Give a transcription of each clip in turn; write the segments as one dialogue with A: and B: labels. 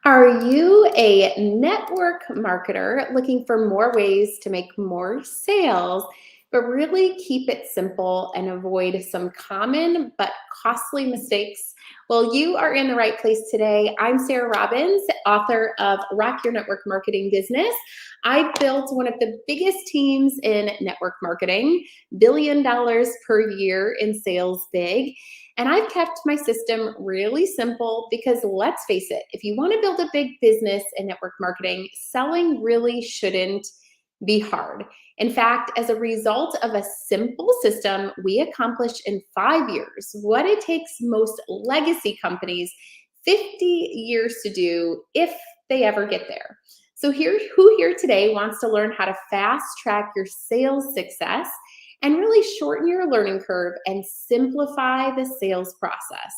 A: Are you a network marketer looking for more ways to make more sales, but really keep it simple and avoid some common but costly mistakes? Well, you are in the right place today. I'm Sarah Robbins, author of Rock Your Network Marketing Business. I've built one of the biggest teams in network marketing, $1 billion per year in sales big. And I've kept my system really simple because let's face it, if you want to build a big business in network marketing, selling really shouldn't be hard. In fact, as a result of a simple system, we accomplished in 5 years what it takes most legacy companies 50 years to do if they ever get there. So who here today wants to learn how to fast track your sales success and really shorten your learning curve and simplify the sales process?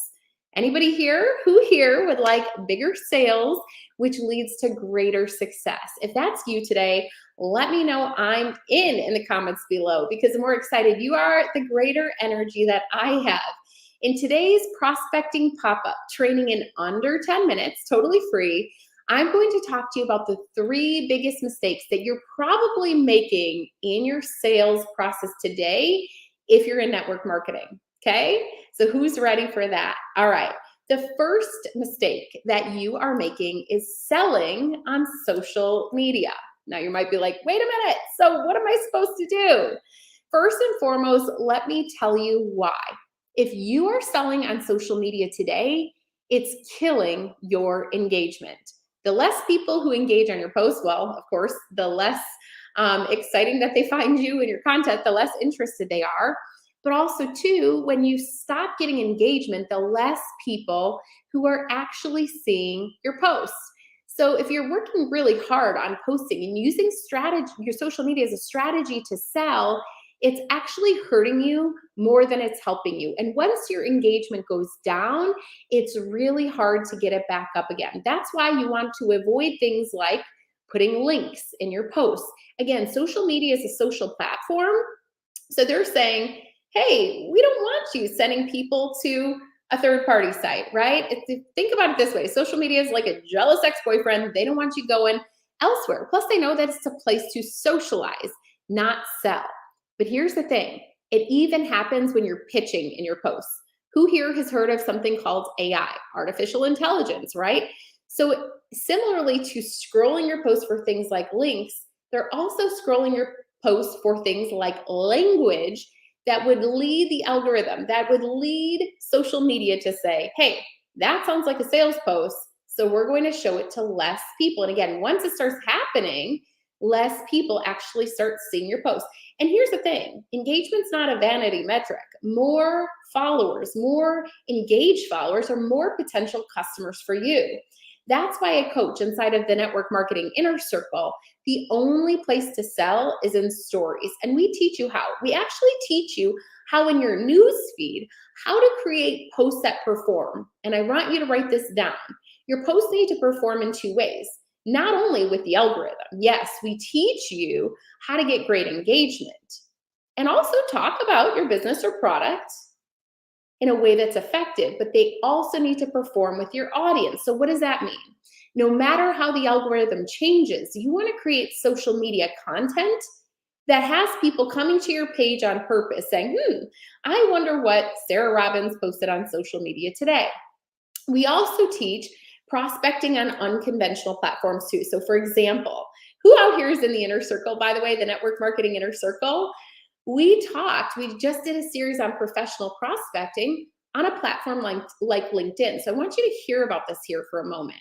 A: Anybody here? Who here would like bigger sales, which leads to greater success? If that's you today, let me know. I'm in the comments below, because the more excited you are, the greater energy that I have. In today's prospecting pop-up training in under 10 minutes, totally free, I'm going to talk to you about the 3 biggest mistakes that you're probably making in your sales process today if you're in network marketing. Okay, so who's ready for that? All right. The first mistake that you are making is selling on social media. Now you might be like, wait a minute, so what am I supposed to do? First and foremost, let me tell you why. If you are selling on social media today, it's killing your engagement. The less people who engage on your post, well, of course, the less exciting that they find you and your content, the less interested they are. But also, too, when you stop getting engagement, the less people who are actually seeing your posts. So if you're working really hard on posting and using your social media as a strategy to sell, it's actually hurting you more than it's helping you. And once your engagement goes down, it's really hard to get it back up again. That's why you want to avoid things like putting links in your posts. Again, social media is a social platform. So they're saying, hey, we don't want you sending people to a third party site, right? Think about it this way. Social media is like a jealous ex-boyfriend. They don't want you going elsewhere. Plus, they know that it's a place to socialize, not sell. But here's the thing. It even happens when you're pitching in your posts. Who here has heard of something called AI, artificial intelligence, right? So similarly to scrolling your posts for things like links, they're also scrolling your posts for things like language that would lead the algorithm, that would lead social media to say, hey, that sounds like a sales post, so we're going to show it to less people. And again, once it starts happening, less people actually start seeing your post. And here's the thing, engagement's not a vanity metric. More followers, more engaged followers are more potential customers for you. That's why I coach inside of the Network Marketing Inner Circle. The only place to sell is in stories. And we teach you how. We actually teach you how in your news feed, how to create posts that perform. And I want you to write this down. Your posts need to perform in 2 ways. Not only with the algorithm. Yes, we teach you how to get great engagement and also talk about your business or product in a way that's effective, but they also need to perform with your audience. So what does that mean? No matter how the algorithm changes, you want to create social media content that has people coming to your page on purpose saying, I wonder what Sarah Robbins posted on social media today. We also teach prospecting on unconventional platforms too. So for example, who out here is in the Inner Circle, by the way, the Network Marketing Inner Circle? We just did a series on professional prospecting on a platform like LinkedIn. So I want you to hear about this here for a moment.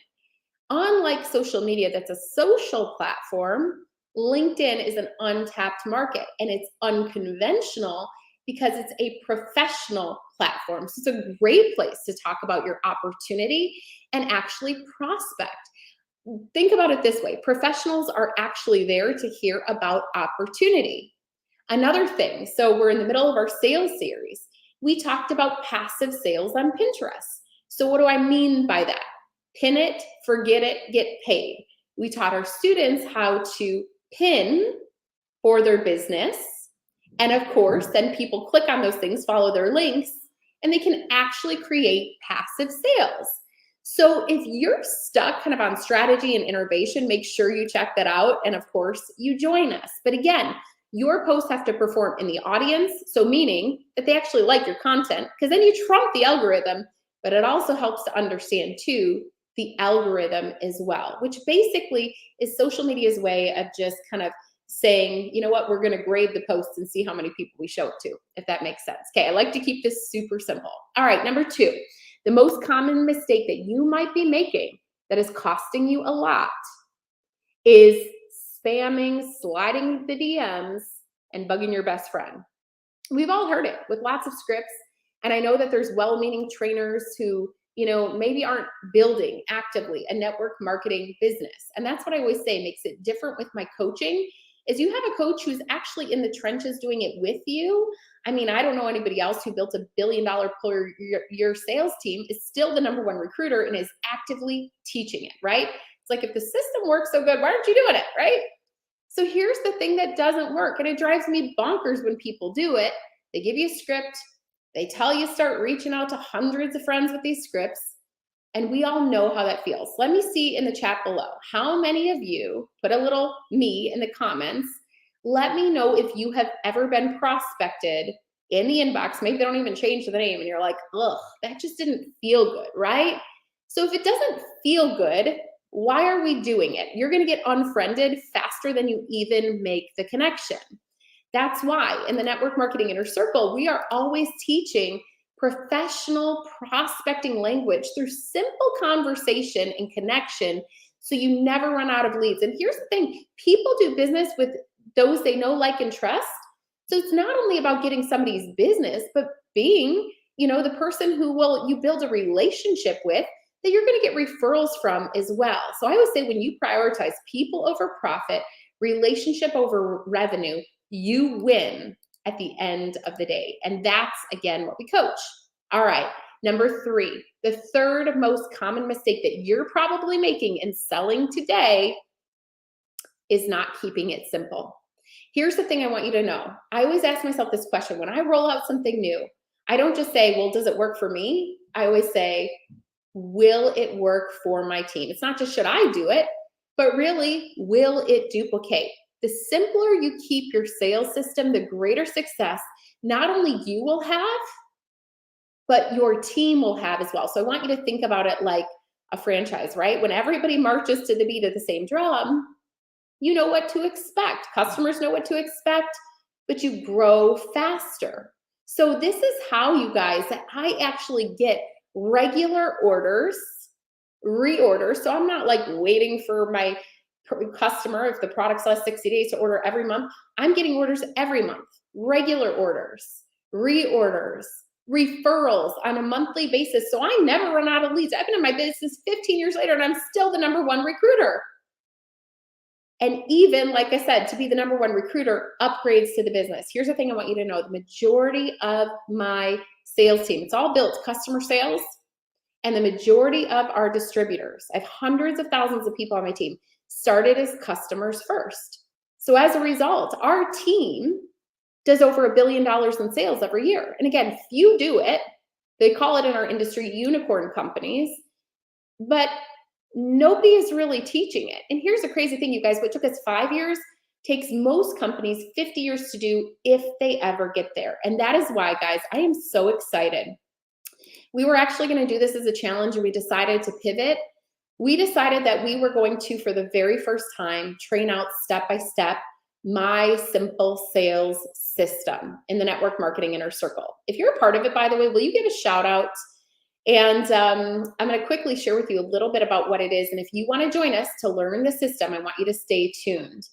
A: Unlike social media, that's a social platform, LinkedIn is an untapped market, and it's unconventional because it's a professional platform. So it's a great place to talk about your opportunity and actually prospect. Think about it this way. Professionals are actually there to hear about opportunity. Another thing, so we're in the middle of our sales series. We talked about passive sales on Pinterest. So what do I mean by that? Pin it, forget it, get paid. We taught our students how to pin for their business. And of course, then people click on those things, follow their links, and they can actually create passive sales. So if you're stuck kind of on strategy and innovation, make sure you check that out. And of course, you join us. But again, your posts have to perform in the audience. So meaning that they actually like your content, because then you trump the algorithm, but it also helps to understand too the algorithm as well, which basically is social media's way of just kind of saying, you know what, we're going to grade the posts and see how many people we show it to, if that makes sense. Okay, I like to keep this super simple. All right, number 2, the most common mistake that you might be making that is costing you a lot is spamming, sliding the DMs, and bugging your best friend. We've all heard it with lots of scripts. And I know that there's well-meaning trainers who, maybe aren't building actively a network marketing business. And that's what I always say makes it different with my coaching is you have a coach who's actually in the trenches doing it with you. I mean, I don't know anybody else who built $1 billion per year sales team, is still the number one recruiter and is actively teaching it, right? It's like, if the system works so good, why aren't you doing it, right? So here's the thing that doesn't work, and it drives me bonkers when people do it. They give you a script, they tell you start reaching out to hundreds of friends with these scripts, and we all know how that feels. Let me see in the chat below, how many of you, put a little me in the comments, let me know if you have ever been prospected in the inbox. Maybe they don't even change the name and you're like, ugh, that just didn't feel good, right? So if it doesn't feel good, why are we doing it? You're going to get unfriended faster than you even make the connection. That's why in the Network Marketing Inner Circle, we are always teaching professional prospecting language through simple conversation and connection, so you never run out of leads. And here's the thing, people do business with those they know, like, and trust. So it's not only about getting somebody's business, but being, the person who you build a relationship with, that you're going to get referrals from as well. So I would say when you prioritize people over profit, relationship over revenue, you win at the end of the day. And that's, again, what we coach. All right, number 3, the third most common mistake that you're probably making in selling today is not keeping it simple. Here's the thing I want you to know. I always ask myself this question. When I roll out something new, I don't just say, well, does it work for me? I always say, will it work for my team? It's not just should I do it, but really, will it duplicate? The simpler you keep your sales system, the greater success not only you will have, but your team will have as well. So I want you to think about it like a franchise, right? When everybody marches to the beat of the same drum, you know what to expect. Customers know what to expect, but you grow faster. So this is how, you guys, I actually get regular orders, reorders. So I'm not like waiting for my customer, if the product lasts 60 days, to order every month. I'm getting orders every month, regular orders, reorders, referrals on a monthly basis. So I never run out of leads. I've been in my business 15 years later and I'm still the number one recruiter. And even, like I said, to be the number one recruiter upgrades to the business. Here's the thing I want you to know. The majority of my sales team, it's all built customer sales, and the majority of our distributors, I have hundreds of thousands of people on my team, started as customers first. So as a result, our team does over $1 billion in sales every year. And again, few do it. They call it in our industry unicorn companies, but nobody is really teaching it. And here's the crazy thing, you guys, what took us 5 years takes most companies 50 years to do, if they ever get there. And that is why, guys, I am so excited. We were actually going to do this as a challenge, and we decided to pivot. We decided that we were going to, for the very first time, train out step-by-step my simple sales system in the Network Marketing Inner Circle. If you're a part of it, by the way, will you give a shout out? And I'm going to quickly share with you a little bit about what it is. And if you want to join us to learn the system, I want you to stay tuned.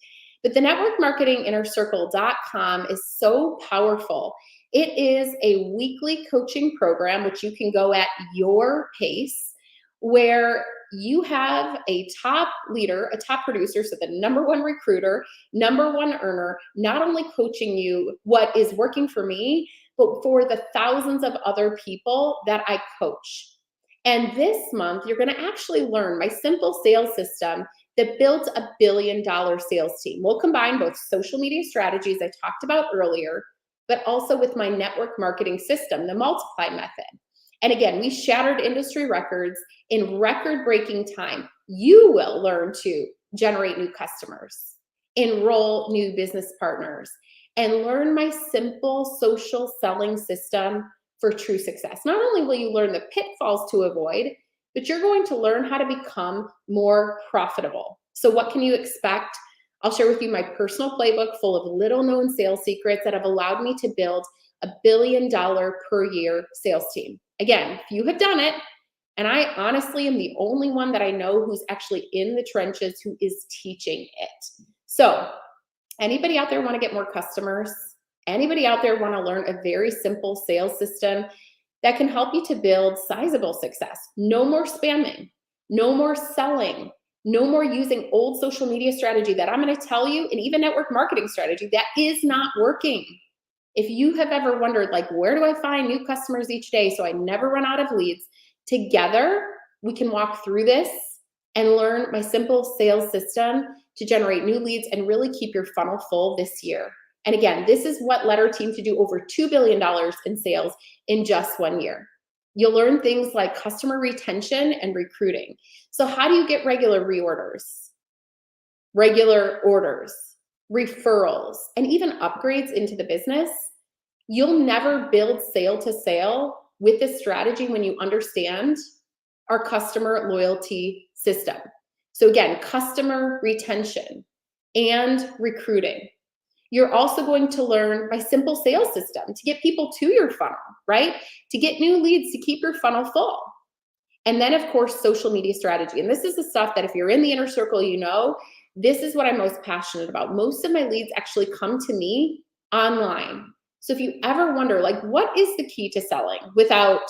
A: But the networkmarketinginnercircle.com is so powerful. It is a weekly coaching program, which you can go at your pace, where you have a top leader, a top producer, so the number one recruiter, number one earner, not only coaching you what is working for me, but for the thousands of other people that I coach. And this month, you're going to actually learn my simple sales system that builds $1 billion sales team. We'll combine both social media strategies I talked about earlier, but also with my network marketing system, the Multiply method. And again, we shattered industry records in record-breaking time. You will learn to generate new customers, enroll new business partners, and learn my simple social selling system for true success. Not only will you learn the pitfalls to avoid, but you're going to learn how to become more profitable. So what can you expect? I'll share with you my personal playbook full of little known sales secrets that have allowed me to build a $1 billion per year sales team. Again, if you have done it, and I honestly am the only one that I know who's actually in the trenches who is teaching it. So anybody out there want to get more customers? Anybody out there want to learn a very simple sales system that can help you to build sizable success? No more spamming, no more selling, no more using old social media strategy that I'm going to tell you, and even network marketing strategy that is not working. If you have ever wondered, like, where do I find new customers each day so I never run out of leads? Together, we can walk through this and learn my simple sales system to generate new leads and really keep your funnel full this year. And again, this is what led our team to do over $2 billion in sales in just 1 year. You'll learn things like customer retention and recruiting. So how do you get regular reorders, regular orders, referrals, and even upgrades into the business? You'll never build sale to sale with this strategy when you understand our customer loyalty system. So again, customer retention and recruiting. You're also going to learn my simple sales system to get people to your funnel, right? To get new leads, to keep your funnel full. And then of course, social media strategy. And this is the stuff that if you're in the inner circle, you know, this is what I'm most passionate about. Most of my leads actually come to me online. So if you ever wonder, like, what is the key to selling without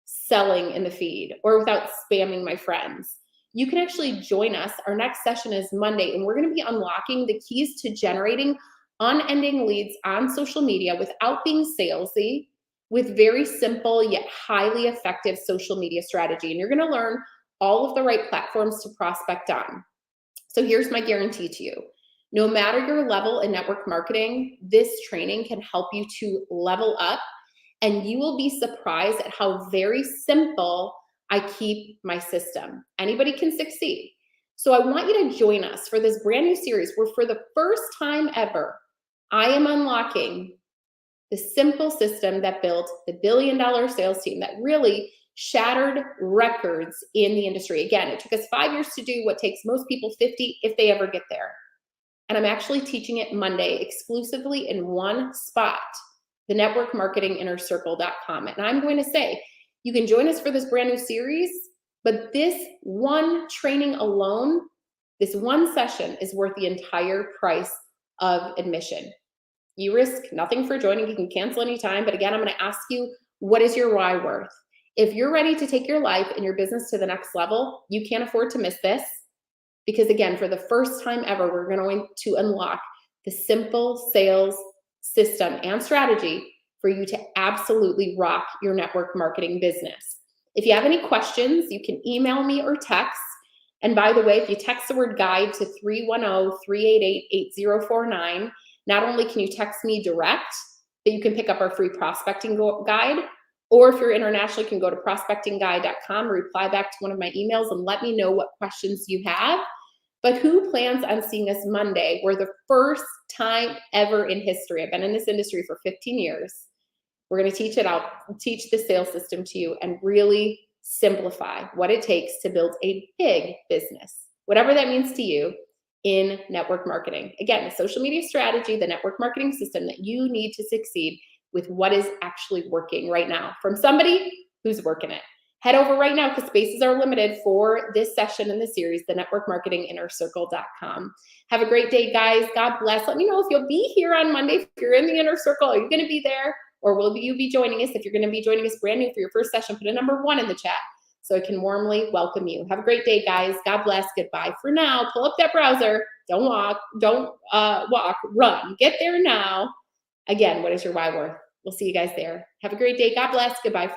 A: selling in the feed or without spamming my friends? You can actually join us. Our next session is Monday, and we're going to be unlocking the keys to generating unending leads on social media without being salesy, with very simple yet highly effective social media strategy. And you're going to learn all of the right platforms to prospect on. So here's my guarantee to you. No matter your level in network marketing, this training can help you to level up, and you will be surprised at how very simple I keep my system. Anybody can succeed. So I want you to join us for this brand new series where for the first time ever, I am unlocking the simple system that built the $1 billion sales team that really shattered records in the industry. Again, it took us 5 years to do what takes most people 50 if they ever get there. And I'm actually teaching it Monday exclusively in one spot, the networkmarketinginnercircle.com. And I'm going to say, you can join us for this brand new series, but this one training alone, this one session is worth the entire price of admission. You risk nothing for joining. You can cancel anytime. But again, I'm going to ask you, what is your why worth? If you're ready to take your life and your business to the next level, you can't afford to miss this. Because again, for the first time ever, we're going to unlock the simple sales system and strategy for you to absolutely rock your network marketing business. If you have any questions, you can email me or text. And by the way, if you text the word guide to 310-388-8049, not only can you text me direct, but you can pick up our free prospecting guide. Or if you're international, you can go to prospectingguide.com, reply back to one of my emails and let me know what questions you have. But who plans on seeing us Monday? We're the first time ever in history. I've been in this industry for 15 years. We're going to teach the sales system to you and really simplify what it takes to build a big business, whatever that means to you, in network marketing. Again, the social media strategy, the network marketing system that you need to succeed with what is actually working right now from somebody who's working it. Head over right now because spaces are limited for this session in the series, the networkmarketinginnercircle.com. Have a great day, guys. God bless. Let me know if you'll be here on Monday. If you're in the inner circle, are you going to be there? Or will you be joining us? If you're going to be joining us brand new for your first session, put a number 1 in the chat so I can warmly welcome you. Have a great day, guys. God bless. Goodbye for now. Pull up that browser. Don't walk. Run. Get there now. Again, what is your why worth? We'll see you guys there. Have a great day. God bless. Goodbye for now.